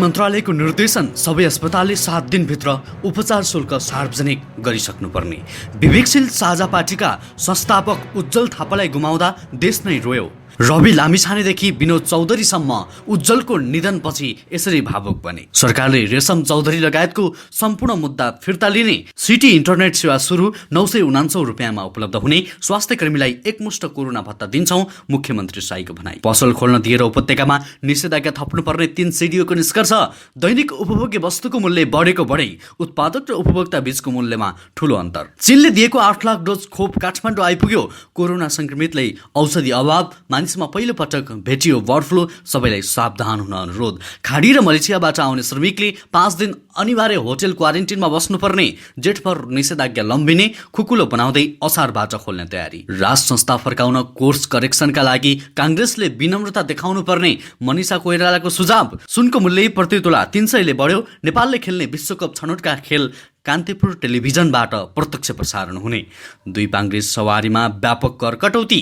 मन्त्रालयको निर्देशन सबै अस्पतालले 7 दिनभित्र उपचार शुल्क सार्वजनिक गरिसक्नुपर्ने। विवेकशील साझा पार्टीका संस्थापक उज्जवल थापालाई गुमाउँदा देश नै रोयो। रवि लामिछानेदेखि विनोद चौधरीसम्म उज्जवलको निधनपछि यसरी भावुक बने। सरकारले रेशम चौधरी लगायतको सम्पूर्ण मुद्दा फिर्ता लिने, सिटी इन्टरनेट सेवा सुरु 999 रुपियाँमा उपलब्ध हुने, स्वास्थ्य कर्मीलाई एकमुष्ट कोरोना भत्ता दिन्छौं, मुख्यमन्त्री शाहीको भनाई। पसल खोल्न दिएर उपत्यकामा निषेधाज्ञा थप्नुपर्ने 3 सिडिओको निष्कर्ष। दैनिक उपभोग्य वस्तुको मूल्य बढेको बढै, उत्पादक र उपभोक्ता बीचको मूल्यमा ठूलो अन्तर। चीनले दिएको 8 लाख डोज खोप काठमाडौँ आइपुग्यो। कोरोना संक्रमितले औषधि अभाव, मानिसमा पहिलो पटक भेटियो बर्ड फ्लू, सबैलाई सावधान हुन अनुरोध। खाडी र मलेसियाबाट आउने श्रमिकले 5 दिन अनिवार्य होटल क्वारेन्टिनमा बस्नुपर्ने, जेठभर निषेधाज्ञा लम्बिने, खुकुलो बनाउँदै असारबाट खोल्ने तयारी। राज संस्था फर्काउन कोर्स करेक्सनका लागि कांग्रेसले विनम्रता देखाउनु पर्ने, मनिषा कोइरालाको सुझाव। सुनको मूल्य प्रति तोला 300 ले बढ्यो। नेपालले खेल्ने विश्वकप छनौटका खेल कान्तिपुर टेलिभिजनबाट प्रत्यक्ष प्रसारण हुने। 2 पाङ्ग्रे सवारीमा व्यापक कर कटौती,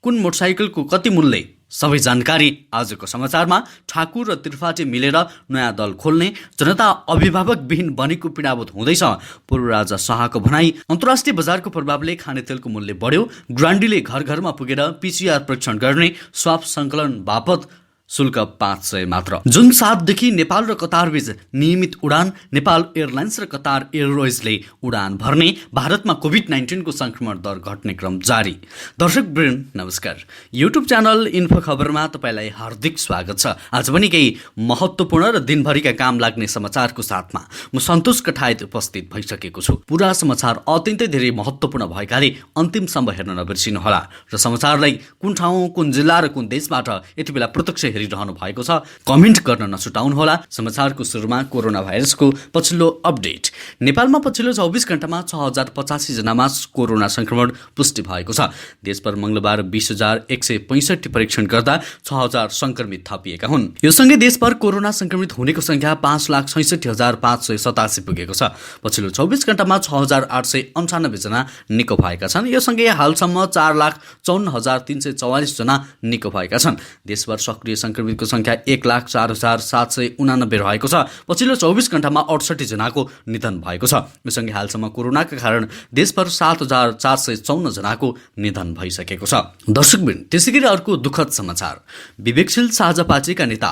कुन मोटरसाइकलको कति मूल्य, सबै जानकारी आजको समाचारमा। ठाकुर र त्रिपाठी मिलेर नयाँ दल खोल्ने, जनता अभिभावकविहीन बनेको पीडाभूत हुँदैछ, पूर्व राजा शाहको भनाई। अन्तर्राष्ट्रिय बजारको प्रभावले खानेतेलको मूल्य बढ्यो। ग्रान्डीले घर घरमा पुगेर पीसीआर परीक्षण गर्ने, स्वाप सङ्कलन बापत शुल्क 500 मात्र। जुन 7 देखि नेपाल र कतार बीच नियमित उडान, नेपाल एयरलाइन्स र कतार एयरवेजले उडान भर्ने। भारतमा कोभिड-19 को संक्रमण दर घट्ने क्रम जारी। दर्शकवृन्द नमस्कार, युट्युब च्यानल इन्फो खबरमा तपाईलाई हार्दिक स्वागत छ। आज पनि केही महत्त्वपूर्ण र दिनभरिका काम लाग्ने समाचारको साथमा म सन्तोष कठायत उपस्थित भइसकेको छु। पूरा समाचार अत्यन्तै धेरै महत्त्वपूर्ण भएकाले अन्तिमसम्म हेर्न नबिर्सिनुहोला र समाचारलाई कुन ठाउँ, कुन जिल्ला र कुन देशबाट यति बेला प्रत्यक्ष हेरिरहनु भएको छ कमेन्ट गर्न नछुटाउनुहोला। समाचारको सुरुमा कोरोना भाइरसको पछिल्लो अपडेट। नेपालमा पछिल्लो 24 घण्टामा 6085 जनामा कोरोना संक्रमण पुष्टि भएको छ। देशभर मंगलबार 20,165 परीक्षण गर्दा 6000 संक्रमित थपिएका हुन्। यो सँगै देशभर कोरोना संक्रमित हुनेको संख्या 5,66,587 पुगेको छ। पछिल्लो 24 घण्टामा 6,898 जना निको भएका छन्। यो सँगै हालसम्म 4,54,344 जना निको भएका छन्। देशभर सक्रिय संक्रमितको संख्या 1,04,789 रहेको छ। पछिल्लो 24 घण्टामा 68 जनाको निधन भएको छ। यससँगै हालसम्म कोरोनाका कारण देशभर 7,454 जनाको निधन भइसकेको छ। दर्शकवृन्द, त्यसैगरी अर्को दुःखद समाचार। विवेकशील साझा पार्टीका नेता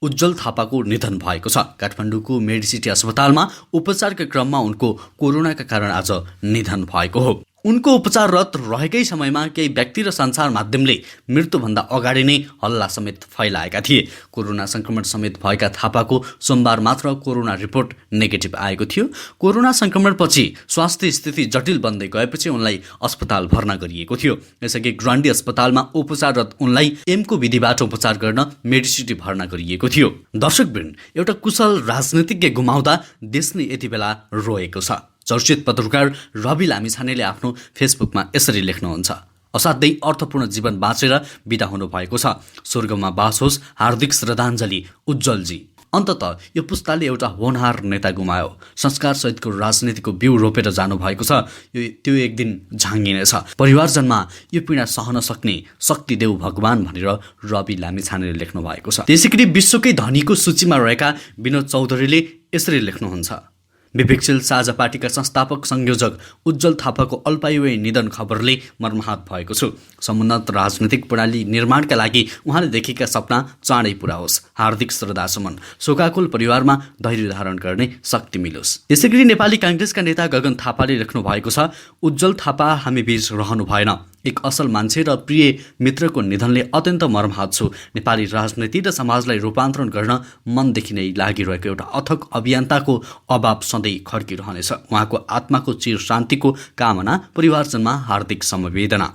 उज्जवल थापाको निधन भएको छ। काठमाडौँको मेडिसिटी अस्पतालमा उपचारका क्रममा उनको कोरोनाका कारण आज निधन भएको हो। उनको उपचाररत रहेकै समयमा केही व्यक्ति र सञ्चार माध्यमले मृत्युभन्दा अगाडि नै हल्ला समेत फैलाएका थिए। कोरोना संक्रमण समेत भएका थापाको सोमबार मात्र कोरोना रिपोर्ट नेगेटिभ आएको थियो। कोरोना संक्रमणपछि स्वास्थ्य स्थिति जटिल बन्दै गएपछि उनलाई अस्पताल भर्ना गरिएको थियो। यसअघि ग्रान्डी अस्पतालमा उपचाररत उनलाई एमको विधिबाट उपचार गर्न मेडिसिटी भर्ना गरिएको थियो। दर्शकवृन्द, एउटा कुशल राजनीतिज्ञ गुमाउँदा देश नै यति बेला रोएको छ। चर्चित पत्रकार रवि लामिछानेले आफ्नो फेसबुकमा यसरी लेख्नुहुन्छ: असाध्यै अर्थपूर्ण जीवन बाँचेर बिदा हुनुभएको छ। स्वर्गमा बास होस्, हार्दिक श्रद्धाञ्जली उज्जवलजी। अन्ततः यो पुस्ताले एउटा होनहार नेता गुमायो। संस्कार सहितको राजनीतिको बिउ रोपेर जानुभएको छ। त्यो एक दिन झाँगिनेछ। परिवारजनमा यो पीडा सहन सक्ने शक्ति देऊ भगवान भनेर रवि लामिछानेले लेख्नु भएको छ। त्यसैगरी विश्वकै धनीको सूचीमा रहेका विनोद चौधरीले यसरी लेख्नुहुन्छ: विवेकशील साझा पार्टीका संस्थापक संयोजक उज्जवल थापाको अल्पायुमै निधन खबरले मर्माहत भएको छु। समुन्नत राजनीतिक प्रणाली निर्माणका लागि उहाँले देखेका सपना चाँडै पूरा होस्। हार्दिक श्रद्धासुमन। शोकाकुल परिवारमा धैर्य धारण गर्ने शक्ति मिलोस्। यसैगरी नेपाली कांग्रेसका नेता गगन थापाले लेख्नु भएको छ: उज्जवल थापा हामी बीच रहनु भएन। एक असल मान्छे र प्रिय मित्रको निधनले अत्यन्त मर्माहत छु। नेपाली राजनीति र समाजलाई रूपान्तरण गर्न मनदेखि नै लागिरहेको एउटा अथक अभियन्ताको अभाव सधैँ खड्किरहनेछ। उहाँको आत्माको चिर शान्तिको कामना, परिवारजनमा हार्दिक समवेदना।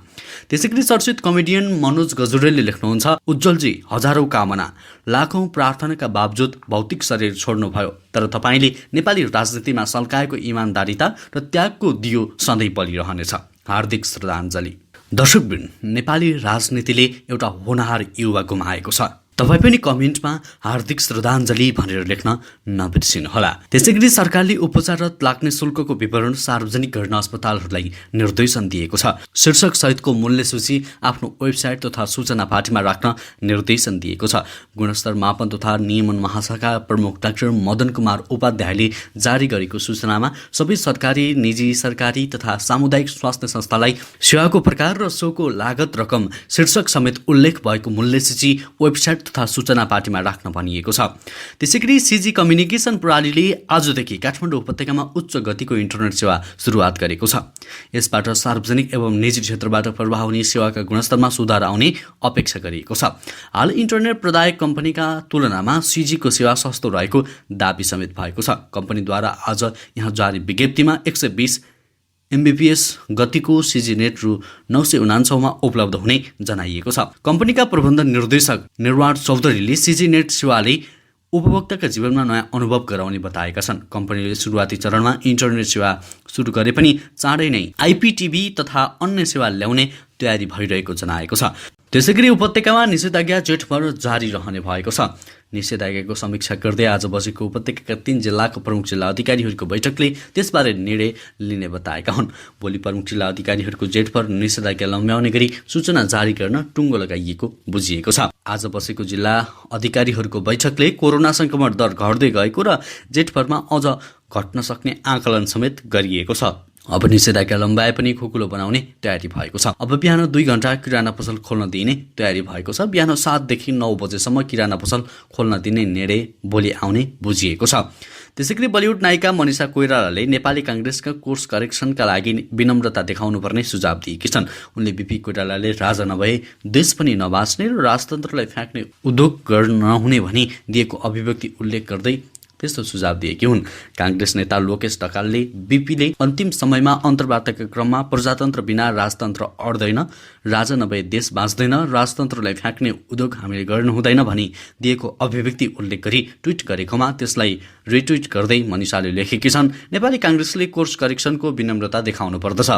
त्यसैगरी चर्चित कमेडियन मनोज गजुरेलले लेख्नुहुन्छ: उज्जवलजी, हजारौं कामना, लाखौं प्रार्थनाका बावजुद भौतिक शरीर छोड्नुभयो, तर तपाईले नेपाली राजनीतिमा सल्काएको इमानदारिता र त्यागको दियो सधैँ बलिरहनेछ। हार्दिक श्रद्धाञ्जली। दर्शकवृन्द, नेपाली राजनीतिले एउटा होनहार युवा गुमाएको छ। तपाईँ पनि कमेन्टमा हार्दिक श्रद्धाञ्जली भनेर लेख्न नबिर्सिनुहोला। त्यसैगरी सरकारले उपचाररत लाग्ने शुल्कको विवरण सार्वजनिक गर्न अस्पतालहरूलाई निर्देशन दिएको छ। शीर्षक सहितको मूल्य सूची आफ्नो वेबसाइट तथा सूचना पाटीमा राख्न निर्देशन दिएको छ। गुणस्तर मापन तथा नियमन महाशाखा प्रमुख डाक्टर मदन कुमार उपाध्यायले जारी गरेको सूचनामा सबै सरकारी, निजी, सरकारी तथा सामुदायिक स्वास्थ्य संस्थालाई सेवाको प्रकार र सोको लागत रकम शीर्षक समेत उल्लेख भएको मूल्य सूची वेबसाइट तथा सूचना पाटीमा राख्न भनिएको छ। त्यसैगरी सिजी कम्युनिकेसन प्रणालीले आजदेखि काठमाडौँ उपत्यकामा उच्च गतिको इन्टरनेट सेवा सुरुवात गरेको छ। यसबाट सार्वजनिक एवं निजी क्षेत्रबाट प्रवाह हुने सेवाका गुणस्तरमा सुधार आउने अपेक्षा गरिएको छ। हाल इन्टरनेट प्रदायक कम्पनीका तुलनामा सिजीको सेवा सस्तो रहेको दाबी समेत भएको छ। कम्पनीद्वारा आज यहाँ जारी विज्ञप्तिमा 120 MBPS गतिको सिजी नेट रु 949 मा उपलब्ध हुने जनाइएको छ। कम्पनीका प्रबन्ध निर्देशक निर्वाण चौधरीले सिजी नेट सेवाले उपभोक्ताका जीवनमा नयाँ अनुभव गराउने बताएका छन्। कम्पनीले सुरुवाती चरणमा इन्टरनेट सेवा सुरु गरे पनि चाँडै नै IPTV तथा अन्य सेवा ल्याउने तयारी भइरहेको जनाएको छ। त्यसैगरी उपत्यकामा निषेधाज्ञा जेठभर जारी रहने भएको छ। निषेधाज्ञाको समीक्षा गर्दै आज बसेको उपत्यकाका 3 जिल्लाको प्रमुख जिल्ला अधिकारीहरूको बैठकले त्यसबारे निर्णय लिने बताएका हुन्। भोलि प्रमुख जिल्ला अधिकारीहरूको जेठभर निषेधाज्ञा लम्ब्याउने गरी सूचना जारी गर्न टुङ्गो लगाइएको बुझिएको छ। आज बसेको जिल्ला अधिकारीहरूको बैठकले कोरोना संक्रमण दर घट्दै गएको र जेठभरमा अझ घट्न सक्ने आकलन समेत गरिएको छ। अब निषेधाज्ञा लम्बाए पनि खुकुलो बनाउने तयारी भएको छ। अब बिहान 2 घण्टा किराना पसल खोल्न दिने तयारी भएको छ। बिहान 7 देखि 9 बजेसम्म किराना पसल खोल्न दिने निर्णय भोलि आउने बुझिएको छ। त्यसैगरी बलिउड नायिका मनिषा कोइरालाले नेपाली काङ्ग्रेसका कोर्स करेक्सनका लागि विनम्रता देखाउनुपर्ने सुझाव दिएकी छन्। उनले बिपी कोइरालाले राजा नभए देश पनि नबाच्ने र राजतन्त्रलाई फ्याँक्ने उद्योग गर्न नहुने भनी दिएको अभिव्यक्ति उल्लेख गर्दै त्यस्तो सुझाव दिएकी हुन्। काङ्ग्रेस नेता लोकेश ढकालले बिपीले अन्तिम समयमा अन्तर्वार्ताका क्रममा प्रजातन्त्र बिना राजतन्त्र अड्दैन, राजा नभए देश बाँच्दैन, राजतन्त्रलाई फ्याँक्ने उद्योग हामीले गर्नु हुँदैन भनी दिएको अभिव्यक्ति उल्लेख गरी ट्विट गरेकोमा त्यसलाई रिट्विट गर्दै मनिषाले लेखेकी छन्, नेपाली काङ्ग्रेसले कोर्स करेक्सनको विनम्रता देखाउनु पर्दछ।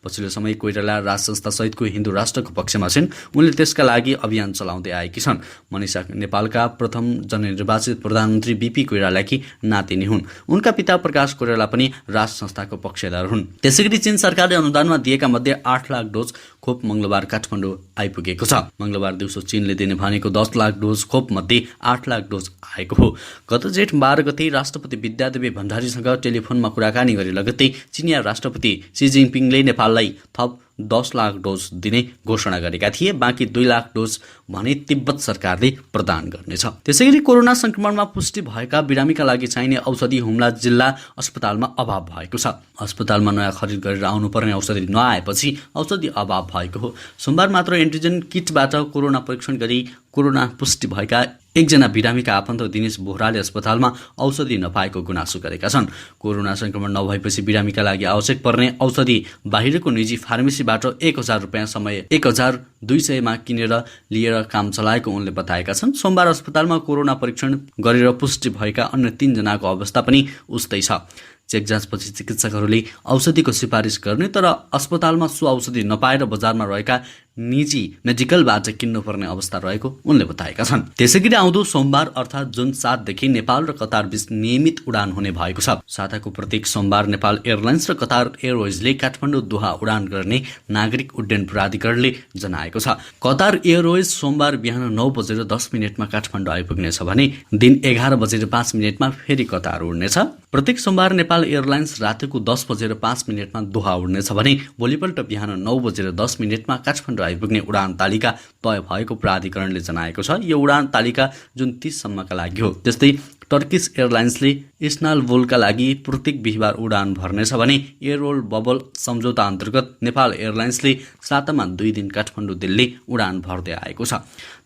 पछिल्लो समय कोइराला राज संस्था सहितको हिन्दू राष्ट्रको पक्षमा छिन्। उनले त्यसका लागि अभियान चलाउँदै आएकी छन्। मनिषा नेपालका प्रथम जननिर्वाचित प्रधानमन्त्री बिपी कोइरालाकी नातिनी हुन्। उनका पिता प्रकाश कोइराला पनि राज संस्थाको पक्षधर हुन्। त्यसैगरी चीन सरकारले अनुदानमा दिएका मध्ये 8 लाख डोज खोप मंगलबार काठमाडौँ आइपुगेको छ। मंगलबार दिउँसो चीनले दिने भनेको 10 लाख डोज खोप मध्ये 8 लाख डोज आएको हो। गत जेठ 12 गते राष्ट्रपति विद्यादेवी भण्डारीसँग टेलिफोनमा कुराकानी गरे लगत्तै चिनिया राष्ट्रपति सी जिनपिङले नेपाललाई थप 10 लाख डोज दिने घोषणा गरेका थिए। बाँकी 2 लाख डोज भने तिब्बत सरकारले प्रदान गर्नेछ। त्यसैगरी कोरोना संक्रमणमा पुष्टि भएका बिरामीका लागि चाहिने औषधि हुम्ला जिल्ला अस्पतालमा अभाव भएको छ। अस्पतालमा नयाँ खरिद गरेर आउनुपर्ने औषधि नआएपछि औषधि अभाव भएको हो। सोमबार मात्र एन्टिजेन किटबाट कोरोना परीक्षण गरी कोरोना पुष्टि भएका एकजना बिरामीका आफन्त दिनेश बोहराले अस्पतालमा औषधि नपाएको गुनासो गरेका छन्। कोरोना संक्रमण नभएपछि बिरामीका लागि आवश्यक पर्ने औषधि बाहिरको निजी फार्मेसीबाट 1000 रुपियाँ समय 1200 मा किनेर लिएर काम चलाएको उनले बताएका छन्। सोमबार अस्पतालमा कोरोना परीक्षण गरेर पुष्टि भएका अन्य 3 जनाको अवस्था पनि उस्तै छ। चेक जाँचपछि चिकित्सकहरूले औषधिको सिफारिस गर्ने तर अस्पतालमा सो औषधि नपाएर बजारमा रहेका निजी मेडिकलबाट किन्नुपर्ने अवस्था रहेको उनले बताएका छन्। त्यसैगरी आउँदो सोमबार अर्थात् जुन 7 देखि नेपाल र कतार बीच नियमित उडान हुने भएको छ। साताको प्रत्येक सोमबार नेपाल एयरलाइन्स र कतार एयरवेजले काठमाडौँ दोहा उडान गर्ने नागरिक उड्डयन प्राधिकरणले जनाएको छ। कतार एयरवेज सोमबार बिहान 9:10 काठमाडौँ आइपुग्नेछ भने दिन 11:05 फेरि कतार उड्नेछ। प्रत्येक सोमबार नेपाल एयरलाइन्स रातिको 10:05 दोहा उड्नेछ भने भोलिपल्ट बिहान 9:10 काठमाडौँ आइपुग्ने उडान तालिका तय भएको प्राधिकरणले जनाएको छ। यो उडान तालिका जुन 30 सम्मका लागि हो। त्यस्तै टर्किस एयरलाइन्सले इस्तानबुलका लागि प्रत्येक बिहिबार उडान भर्नेछ भने एयररोल बबल सम्झौता अन्तर्गत नेपाल एयरलाइन्सले सातामा 2 दिन काठमाडौँ दिल्ली उडान भर्दै आएको छ।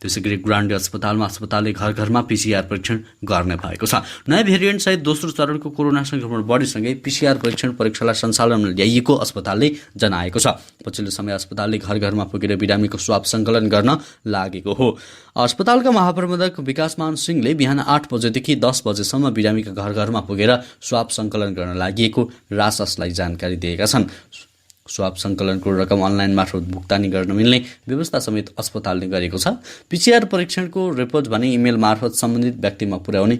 त्यसैगरी ग्रान्डी अस्पतालले घर घरमा PCR परीक्षण गर्ने भएको छ। नयाँ भेरिएन्ट सहित दोस्रो चरणको कोरोना संक्रमण बढीसँगै PCR परीक्षण प्रयोगशाला सञ्चालनमा ल्याइएको अस्पतालले जनाएको छ। पछिल्लो समय अस्पतालले घर घरमा पुगेर बिरामीको स्वाब सङ्कलन गर्न लागेको हो। अस्पतालका महाप्रबन्धक विकासमान सिंहले बिहान 8 बजेदेखि 10 बजेसम्म बिरामीका घर घरमा पुगेर स्वाब सङ्कलन गर्न लागि राजसलाई जानकारी दिएका छन्। स्वाब सङ्कलनको रकम अनलाइन मार्फत भुक्तानी गर्न मिल्ने व्यवस्था समेत अस्पतालले गरेको छ। पिसिआर परीक्षणको रिपोर्ट भने इमेल मार्फत सम्बन्धित व्यक्तिमा पुर्याउने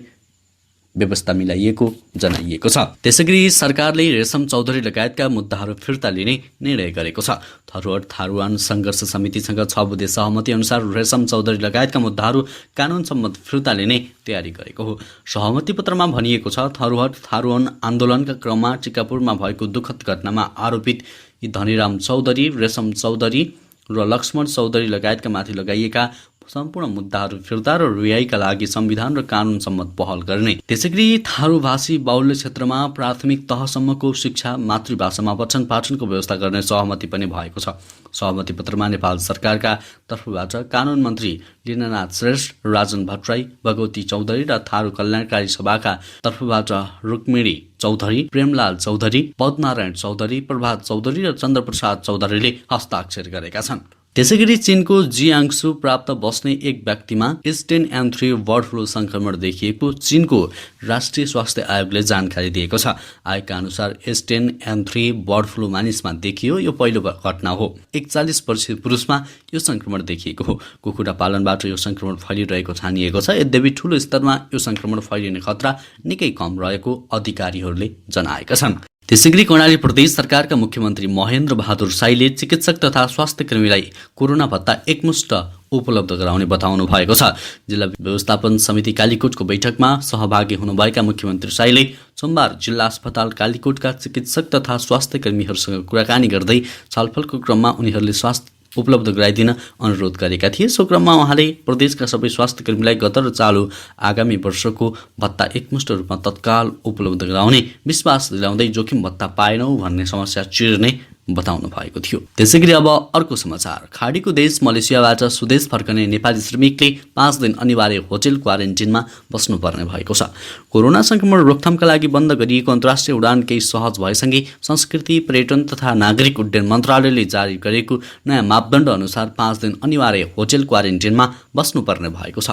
व्यवस्था मिलाइएको जनाइएको छ। त्यसैगरी सरकारले रेशम चौधरी लगायतका मुद्दाहरू फिर्ता लिने निर्णय गरेको छ। थरुहट थारुवान सङ्घर्ष समितिसँग 6 बुँदे सहमति अनुसार रेशम चौधरी लगायतका मुद्दाहरू कानुन सम्मत फिर्ता लिने तयारी गरेको हो। सहमति पत्रमा भनिएको छ, थरुहट थारुवान आन्दोलनका क्रममा टिकापुरमा भएको दुःखद घटनामा आरोपित यी धनीराम चौधरी, रेशम चौधरी र लक्ष्मण चौधरी लगायतका माथि लगाइएका सम्पूर्ण मुद्दाहरू फिर्ता र रिहाइका लागि संविधान र कानुन सम्मत पहल गर्ने। त्यसैगरी थारूभाषी बाहुल्य क्षेत्रमा प्राथमिक तहसम्मको शिक्षा मातृभाषामा पठन पाठनको व्यवस्था गर्ने सहमति पनि भएको छ। सहमति पत्रमा नेपाल सरकारका तर्फबाट कानुन मन्त्री लीनानाथ श्रेष्ठ, राजन भट्टराई, भगवती चौधरी र थारू कल्याणकारी सभाका तर्फबाट रुक्मिणी चौधरी, प्रेमलाल चौधरी, पद्मनारायण चौधरी, प्रभात चौधरी र चन्द्रप्रसाद चौधरीले हस्ताक्षर गरेका छन्। त्यसैगरी चीनको जिआङसु प्राप्त बस्ने एक व्यक्तिमा H10N3 बर्ड फ्लू संक्रमण देखिएको चीनको राष्ट्रिय स्वास्थ्य आयोगले जानकारी दिएको छ। आयोगका अनुसार H10N3 बर्ड फ्लू मानिसमा देखियो। यो पहिलो घटना हो। 41 वर्षीय पुरुषमा यो संक्रमण देखिएको हो। कुखुरा पालनबाट यो संक्रमण फैलिरहेको छानिएको छ। यद्यपि ठूलो स्तरमा यो संक्रमण फैलिने खतरा निकै कम रहेको अधिकारीहरूले जनाएका छन्। त्यसैगरी कर्णाली प्रदेश सरकारका मुख्यमन्त्री महेन्द्र बहादुर साईले चिकित्सक तथा स्वास्थ्य कर्मीलाई कोरोना भत्ता एकमुष्ट उपलब्ध गराउने बताउनु भएको छ। जिल्ला व्यवस्थापन समिति कालीकोटको बैठकमा सहभागी हुनुभएका मुख्यमन्त्री साईले सोमबार जिल्ला अस्पताल कालीकोटका चिकित्सक तथा स्वास्थ्य कर्मीहरूसँग कुराकानी गर्दै छलफलको क्रममा उनीहरूले स्वास्थ्य उपलब्ध गराइदिन अनुरोध गरेका थिए। सो क्रममा उहाँले प्रदेशका सबै स्वास्थ्य कर्मीलाई गत र चालु आगामी वर्षको भत्ता एकमुष्ट रूपमा तत्काल उपलब्ध गराउने विश्वास दिलाउँदै जोखिम भत्ता पाएनौ भन्ने समस्या चिर्ने बताउनु भएको थियो। त्यसैगरी अब अर्को समाचार। खाडीको देश मलेसियाबाट स्वदेश फर्कने नेपाली श्रमिकले 5 दिन अनिवार्य होटल क्वारेन्टिनमा बस्नुपर्ने भएको छ। कोरोना संक्रमण रोकथामका लागि बन्द गरिएको अन्तर्राष्ट्रिय उडान केही सहज भएसँगै संस्कृति, पर्यटन तथा नागरिक उड्डयन मन्त्रालयले जारी गरेको नयाँ मापदण्ड अनुसार 5 दिन अनिवार्य होटल क्वारेन्टिनमा बस्नुपर्ने भएको छ।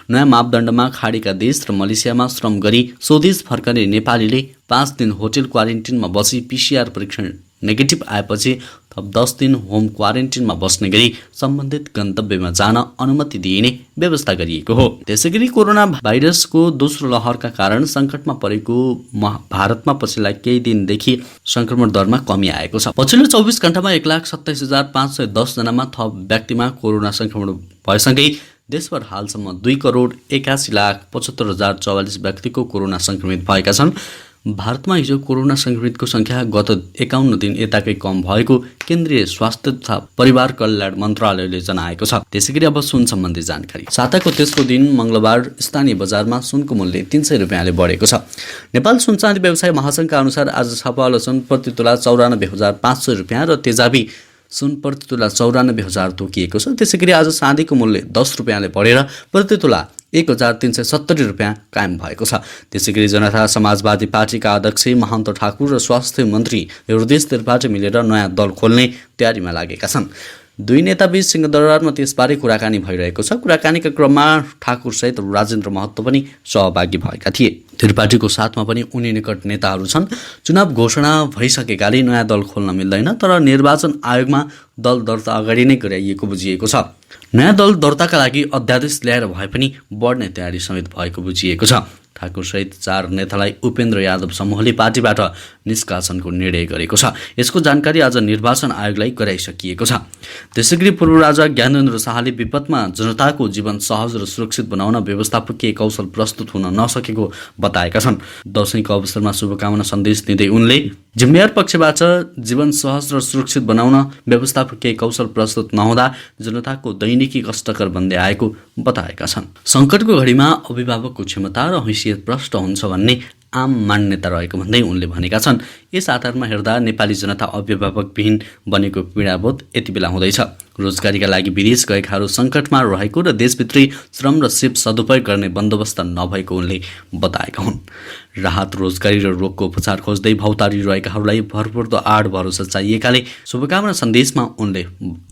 नयाँ मापदण्डमा खाडीका देश र मलेसियामा श्रम गरी स्वदेश फर्कने नेपालीले 5 दिन होटल क्वारेन्टिनमा बसी पिसिआर परीक्षण नेगेटिभ आएपछि थप 10 दिन होम क्वारेन्टिनमा बस्ने गरी सम्बन्धित गन्तव्यमा जान अनुमति दिइने व्यवस्था गरिएको हो। त्यसैगरी कोरोना भाइरसको दोस्रो लहरका कारण सङ्कटमा परेको भारतमा पछिल्ला केही दिनदेखि संक्रमण दरमा कमी आएको छ। पछिल्लो 24 घण्टामा 1,27,510 जनामा थप व्यक्तिमा कोरोना संक्रमण भएसँगै देशभर हालसम्म 2,81,75,044 व्यक्तिको कोरोना संक्रमित भएका छन्। भारतमा हिजो कोरोना संक्रमितको संख्या गत 51 दिन यताकै कम भएको केन्द्रीय स्वास्थ्य तथा परिवार कल्याण मन्त्रालयले जनाएको छ। त्यसैगरी अब सुन सम्बन्धी जानकारी। साताको तेस्रो दिन मंगलबार स्थानीय बजारमा सुनको मूल्य 300 रुपियाँले बढेको छ। नेपाल सुन चाँदी व्यवसाय महासङ्घका अनुसार आज छापावाला सुन प्रति तोला 94,500 रुपियाँ र तेजाबी सुन प्रति तोला 94,000 तोकिएको छ। त्यसैगरी आज चाँदीको मूल्य 10 रुपियाँले बढेर प्रति तोला 1,370 रुपियाँ कायम भएको छ। त्यसैगरी जनता समाजवादी पार्टीका अध्यक्ष महन्त ठाकुर र स्वास्थ्य मन्त्री हृदय त्रिपाठी मिलेर नयाँ दल खोल्ने तयारीमा लागेका छन्। दुई नेताबीच सिंहदरबारमा त्यसबारे कुराकानी भइरहेको छ। कुराकानीका क्रममा ठाकुरसहित राजेन्द्र महतो पनि सहभागी भएका थिए। त्रिपाठीको साथमा पनि उनी निकट नेताहरू छन्। चुनाव घोषणा भइसकेकाले नयाँ दल खोल्न मिल्दैन, तर निर्वाचन आयोगमा दल दर्ता अगाडि नै गराइएको बुझिएको छ। नयाँ दल दर्ताका लागि अध्यादेश ल्याएर भए पनि बढ्ने तयारी समेत भएको बुझिएको छ। ठाकुरसहित 4 नेतालाई उपेन्द्र यादव समूहले पार्टीबाट निष्कासनको निर्णय गरेको छ। यसको जानकारी आज निर्वाचन आयोगलाई गराइसकिएको छ। त्यसैगरी पूर्व राजा ज्ञानेन्द्र शाहले विपदमा जनताको जीवन सहज र सुरक्षित बनाउन व्यवस्थापकीय कौशल प्रस्तुत हुन नसकेको बताएका छन्। दशैंको अवसरमा शुभकामना सन्देश दिँदै उनले जिम्मेवार पक्षबाट जीवन सहज र सुरक्षित बनाउन व्यवस्थापकीय कौशल प्रस्तुत नहुँदा जनताको दैनिकी कष्टकर बन्दै आएको बताएका छन्। सङ्कटको घडीमा अभिभावकको क्षमता र हैसियत प्रष्ट हुन्छ भन्ने आम मान्यता रहेको भन्दै उनले भनेका छन्। यस आधारमा हेर्दा नेपाली जनता अभिभावकविहीन बनेको पीडाबोध यति बेला हुँदैछ। रोजगारीका लागि विदेश गएकाहरू सङ्कटमा रहेको र देशभित्रै श्रम र सिप सदुपयोग गर्ने बन्दोबस्त नभएको उनले बताएका हुन्। राहत, रोजगारी र रोगको उपचार खोज्दै भौतारी रहेकाहरूलाई भरपर्दो आड भरोसा चाहिएकाले शुभकामना सन्देशमा उनले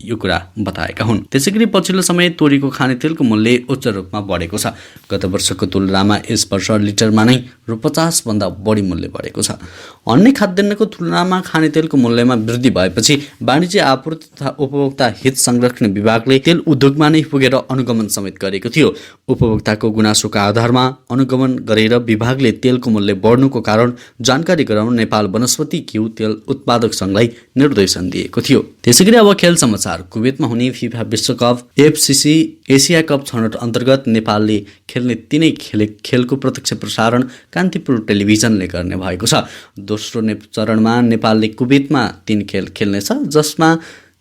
यो कुरा बताएका हुन्। त्यसैगरी पछिल्लो समय तोरीको खानेतेलको मूल्य उच्च रूपमा बढेको छ। गत वर्षको तुलनामा यस वर्ष लिटरमा नै ₹50 भन्दा बढी मूल्य बढेको छ। अन्य खाद्यान्नको तुलनामा खानेतेलको मूल्यमा वृद्धि भएपछि वाणिज्य आपूर्ति तथा उपभोक्ता हित संरक्षण विभागले तेल उद्योगमा नै पुगेर अनुगमन समेत गरेको थियो। उपभोक्ताको गुनासोका आधारमा अनुगमन गरेर विभागले तेलको मूल्य बढ्नुको कारण जानकारी गराउन नेपाल वनस्पति घिउ तेल उत्पादक संघलाई निर्देशन दिएको थियो। त्यसैगरी अब खेल समाचार। कुवेतमा हुने फिफा विश्वकप एफसीसी एसिया कप छनौट अन्तर्गत नेपालले खेल्ने तीनै खेलको प्रत्यक्ष प्रसारण कान्तिपुर टेलिभिजनले गर्ने भएको छ। दोस्रो चरणमा नेपालले कुवेतमा 3 खेल खेल्नेछ, जसमा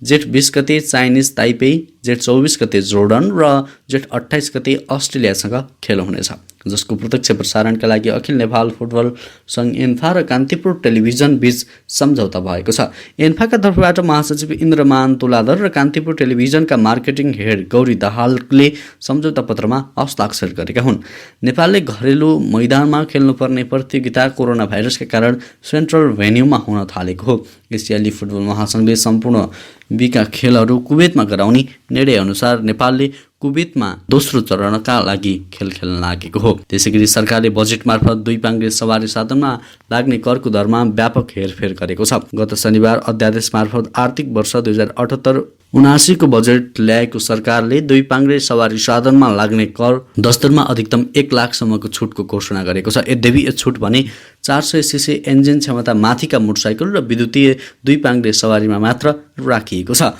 जेठ 20 गते चाइनिज ताइपेई, जेठ 24 गते जोर्डन र जेठ 28 गते अस्ट्रेलियासँग खेल हुनेछ, जसको प्रत्यक्ष प्रसारणका लागि अखिल नेपाल फुटबल सङ्घ एन्फा र कान्तिपुर टेलिभिजन बीच सम्झौता भएको छ। एन्फाका तर्फबाट महासचिव इन्द्रमान तुलाधर र कान्तिपुर टेलिभिजनका मार्केटिङ हेड गौरी दाहालले सम्झौता पत्रमा हस्ताक्षर गरेका हुन्। नेपालले घरेलु मैदानमा खेल्नुपर्ने प्रतियोगिता कोरोना भाइरसका कारण सेन्ट्रल भेन्यूमा हुन थालेको हो। एसियाली फुटबल महासङ्घले सम्पूर्ण बीका खेलहरू कुवेतमा गराउने निर्णय अनुसार नेपालले कुवेतमा दोस्रो चरणका लागि खेल खेल्न लागेको हो। त्यसैगरी सरकारले बजेट मार्फत 2 पाङ्ग्रे सवारी साधनमा लाग्ने करको दरमा व्यापक हेरफेर गरेको छ। गत शनिबार अध्यादेश मार्फत आर्थिक वर्ष 2078-79 को बजेट ल्याएको सरकारले 2 पाङ्ग्रे सवारी साधनमा लाग्ने कर दस्तरमा अधिकतम 1 लाखसम्मको छुटको घोषणा गरेको छ। यद्यपि यो छुट भने 400 सीसी इन्जिन क्षमता माथिका मोटरसाइकल र विद्युतीय 2 पाङ्ग्रे सवारीमा मात्र राखिएको छ।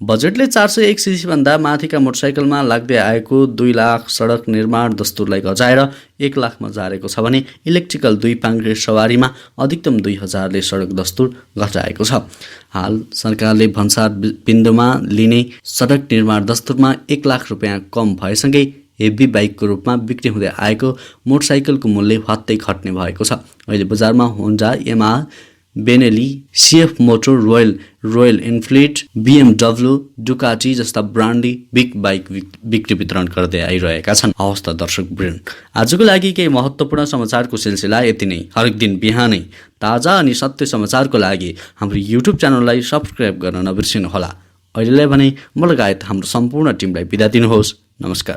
बजेटले 401 सीसी भन्दा माथिका मोटरसाइकलमा लाग्दै आएको 2 लाख सडक निर्माण दस्तुरलाई घटाएर 1 लाखमा झारेको छ भने इलेक्ट्रिकल 2 पाङ्ग्रे सवारीमा अधिकतम 2000ले सडक दस्तुर घटाएको छ। हाल सरकारले भन्सार बिन्दुमा लिने सडक निर्माण दस्तुरमा 1 लाख रुपियाँ कम भएसँगै हेभी बाइकको रूपमा बिक्री हुँदै आएको मोटरसाइकलको मूल्य हत्तै घट्ने भएको छ। अहिले बजारमा Honda, Yamaha, Benelli, सिएफ motor, royal Enfield, BMW, Ducati जस्ता ब्रान्डी बिग बाइक बिक्री वितरण गर्दै आइरहेका छन्। हवस् त दर्शक वृन्द, आजको लागि केही महत्त्वपूर्ण समाचारको सिलसिला यति नै। हरेक दिन बिहानै ताजा अनि सत्य समाचारको लागि हाम्रो YouTube च्यानललाई सब्स्क्राइब गर्न नबिर्सिनुहोला। अहिलेलाई भने म लगायत हाम्रो सम्पूर्ण टिमलाई बिदा दिनुहोस्। नमस्कार।